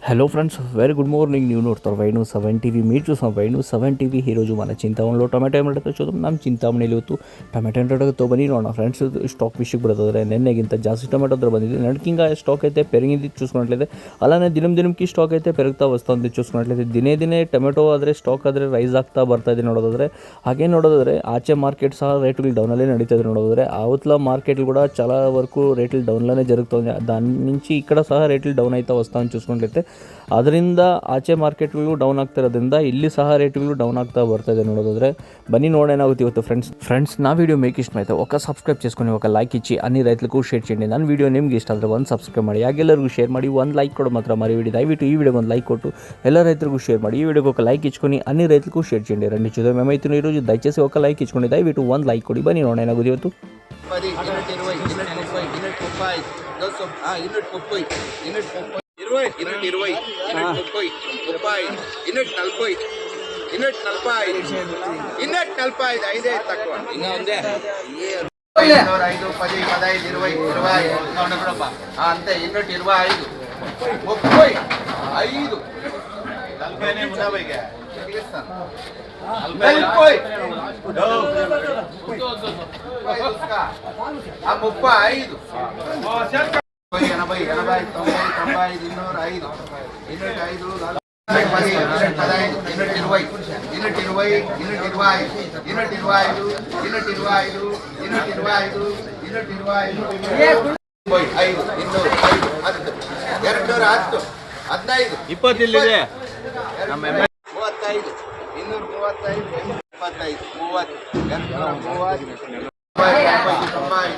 Hello friends, very good morning. ನೀವು ನೋಡ್ತಾರೆ wine 7 T V. మీరు చూసాం ವೈನು 7 ಟಿ ವಿ. ఈరోజు మన చింತಾಮಣಿలో ಟೊಮೆಟೊ ರೇಟ್ చూద్దాಂ. ನಮ್ಮ చింತಾಮಣಿಲಿ ಇವತ್ತು ಟೊಮೆಟೊ ರೇಟ್ ಬನ್ನಿ ನೋಡೋಣ ಫ್ರೆಂಡ್ಸ್. ಸ್ಟಾಕ್ ವಿಷಯಕ್ಕೆ ಬರ್ತದೆ, ನಿನ್ನೆಗಿಂತ ಜಾಸ್ತಿ ಟೊಮೆಟೊ ಹತ್ರ ಬಂದಿದೆ. ನಡಕಿಂಗ ಸ್ಟಾಕ್ అయితే పెరిగింది చూసుకున్నట్లయితే, అలానే ದಿನಕ್ಕೆ ಸ್ಟಾಕ್ అయితే పెరుగుతా వస్తుంది చూసుకున్నట్లయితే. ದಿನೇ ಟೊಮೆಟೊ ಆದರೆ ಸ್ಟಾಕ್ ಆದರೆ ರೈಸ್ ಆಗ್ತಾ ಬರ್ತಾ ಇದೆ ನೋಡೋದಾದರೆ. ಹಾಗೆ ನೋಡೋದಾದರೆ ಆಚೆ ಮಾರ್ಕೆಟ್ ಸಹ ರೇಟ್ಗಳು డౌన్లోనే నడుస్తుంది ನೋಡೋದಾದರೆ. అవతల మార్కెట్లు కూడా చాలా వరకు రేట్లు డౌన్లోనే జరుగుతుంది. దాని నుంచి ఇక్కడ సహా రేట్లు డౌన్ అవుతా వస్తామని చూసుకున్నట్లయితే, ಅದರಿಂದ ಆಚೆ ಮಾರ್ಕೆಟ್ಗಳು ಡೌನ್ ಆಗ್ತಾ ಇರೋದ್ರಿಂದ ಇಲ್ಲಿ ಸಹ ರೇಟ್ಗಳು ಡೌನ್ ಆಗ್ತಾ ಬರ್ತಾ ಇದೆ ನೋಡೋದಾದರೆ. ಬನ್ನಿ ನೋಡೇನಾಗುತ್ತೆ ಇವತ್ತು ಫ್ರೆಂಡ್ಸ್ నా వీడియో మీకు ఇష్టమైతే ఒక సబ్స్క్రైబ్ చేసుకొని ఒక లైక్ ఇచ్చి అన్ని రైతులకు షేర్ చేయండి. ನನ್ನ వీడియೋ ನಿಮ್ಗೆ ಇಷ್ಟ ಆದರೆ ಒಂದು ಸಬ್ಸ್ಕ್ರೈಬ್ ಮಾಡಿ, ಹಾಗೆಲ್ಲರಿಗೂ ಶೇರ್ ಮಾಡಿ. ಒಂದು ಲೈಕ್ ಕೊಡೋ ಮಾತ್ರ ಮರಿಬೇಡಿ. ದಯವಿಟ್ಟು ಈ ವಿಡಿಯೋಗೆ ಒಂದು లైక్ కొట్టు ಎಲ್ಲ రైతులకు షేర్ ಮಾಡಿ. ఈ వీడియోకి ఒక లైక్ ఇచ్చుకొని అన్ని రైతులకు షేర్ చేయండి. రండి చూద్దాం ఏమైతే ఈరోజు. దయచేసి ఒక లైక్ ఇచ్చుకోండి, దయవిಟ್ಟು ಒಂದು లైక్ ಕೊಡಿ. ಬನ್ನಿ ನೋಡೇನಾಗುತ್ತೆ ಇವತ್ತು. 10, 20, 20, 30, 30, 45 ఐదే తక్కువ ఇంకా ఉందే. 5, 10, 15, 20, 25 అంతే. 25, 35 235